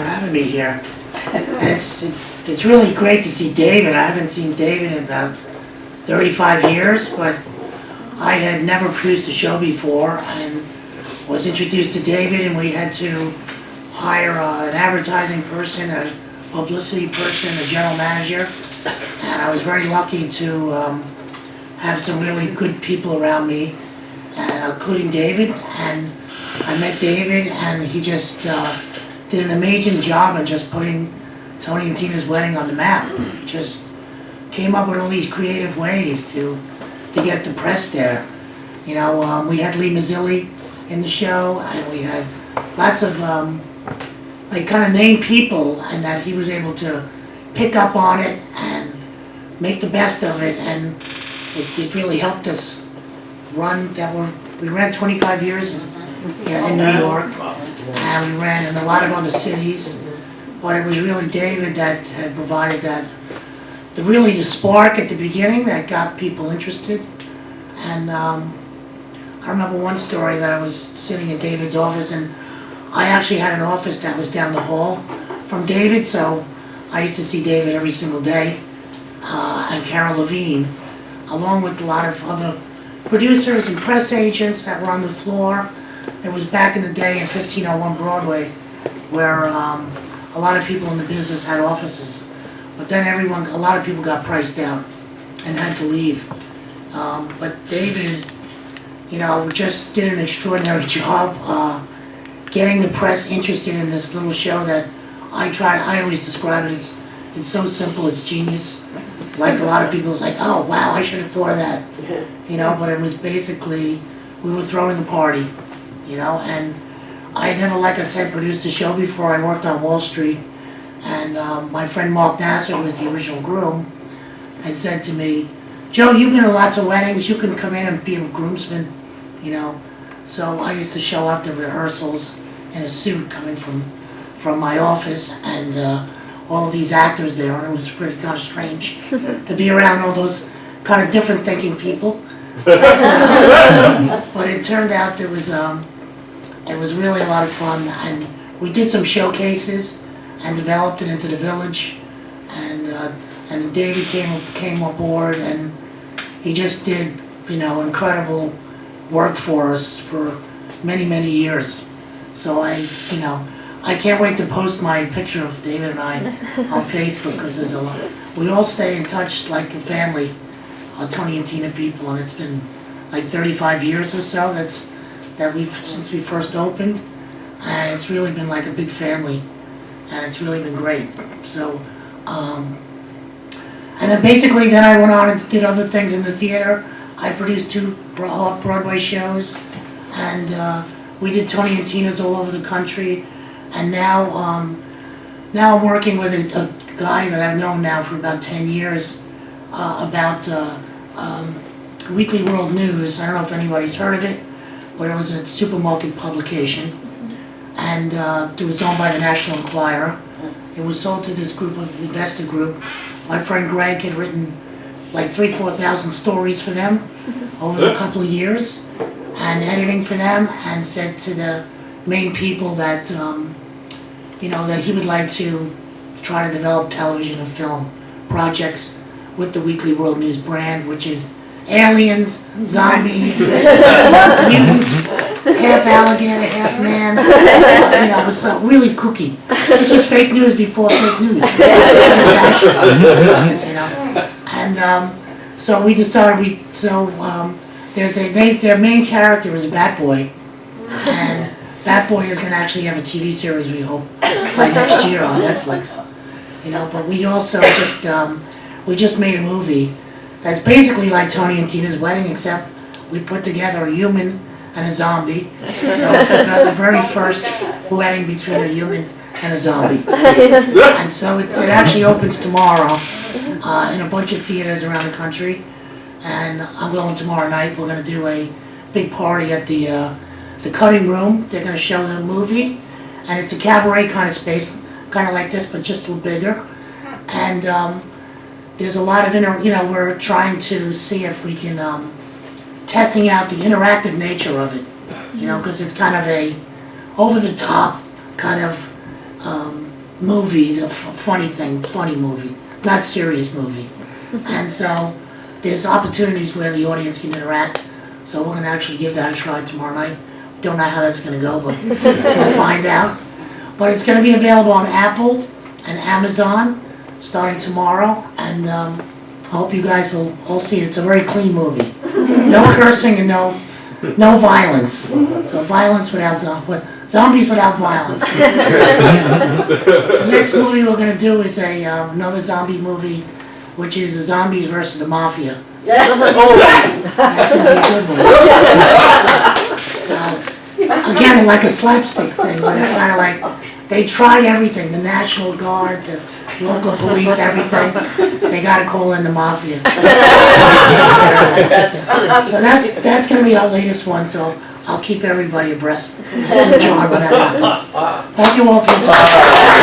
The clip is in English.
for having me here. And it's really great to see David. I haven't seen David in about 35 years, but I had never produced a show before and was introduced to David, and we had to hire an advertising person, a publicity person, a general manager, and I was very lucky to have some really good people around me, including David. And I met David, and he just did an amazing job in just putting Tony and Tina's wedding on the map. He just came up with all these creative ways to get the press there. You know, we had Lee Mazzilli in the show, and we had lots of like kind of named people, and that he was able to pick up on it and make the best of it, and it really helped us run. We ran 25 years in New York, and we ran in a lot of other cities, but it was really David that had provided that, the spark at the beginning that got people interested. And I remember one story that I was sitting in David's office, and I actually had an office that was down the hall from David, so I used to see David every single day, and Carol Levine, along with a lot of other producers and press agents that were on the floor. It was back in the day in 1501 Broadway, where a lot of people in the business had offices. But then a lot of people got priced out and had to leave. But David, just did an extraordinary job getting the press interested in this little show that I always describe it, it's so simple, it's genius. Like a lot of people, it's like, oh wow, I should have thought of that. But it was basically, we were throwing a party, and I had never, like I said, produced a show before. I worked on Wall Street, and my friend Mark Nasser, who was the original groom, had said to me, Joe, you've been to lots of weddings, you can come in and be a groomsman, So I used to show up to rehearsals in a suit coming from my office, and all of these actors there, and it was pretty kind of strange to be around all those kind of different thinking people. But it turned out it was really a lot of fun, and we did some showcases and developed it into the Village, and David came aboard, and he just did incredible work for us for many, many years. So I can't wait to post my picture of David and I on Facebook, because there's a lot. We all stay in touch like a family, Tony and Tina people, and it's been like 35 years or so since we first opened, and it's really been like a big family, and it's really been great. So, and then basically then I went on and did other things in the theater. I produced 2 Broadway shows, and we did Tony and Tina's all over the country. And now I'm working with a guy that I've known now for about 10 years about Weekly World News. I don't know if anybody's heard of it, but it was a supermarket publication, and it was owned by the National Enquirer. It was sold to this group of investor group. My friend Greg had written like 3,000-4,000 stories for them over a couple of years, and editing for them, and said to the main people that that he would like to try to develop television and film projects with the Weekly World News brand, which is aliens, zombies, mutants, half alligator, half man. It was really kooky. This was fake news before fake news. And so we decided their main character is a Bat Boy, and Bat Boy is going to actually have a TV series, we hope, by next year on Netflix. But we also just made a movie that's basically like Tony and Tina's wedding, except we put together a human and a zombie. So it's the very first wedding between a human and a zombie. And so it actually opens tomorrow in a bunch of theaters around the country. And I'm going tomorrow night. We're going to do a big party at the Cutting Room. They're going to show the movie, and it's a cabaret kind of space, kind of like this, but just a little bigger. And there's a lot of we're trying to see if we can testing out the interactive nature of it, because it's kind of a over the top kind of movie, the funny movie, not serious movie. And so there's opportunities where the audience can interact. So we're gonna actually give that a try tomorrow night. Don't know how that's gonna go, but we'll find out. But it's gonna be available on Apple and Amazon starting tomorrow, and I hope you guys will all see it. It's a very clean movie. No cursing and no violence. So violence without zombies without violence. The next movie we're gonna do is another zombie movie, which is the Zombies versus the Mafia. That's gonna be a good one. So, again, like a slapstick thing, but it's kind of like they tried everything, the National Guard, the local police, everything. They gotta call in the Mafia. So that's gonna be our latest one, so I'll keep everybody abreast. Good job when that happens. Thank you all for your time.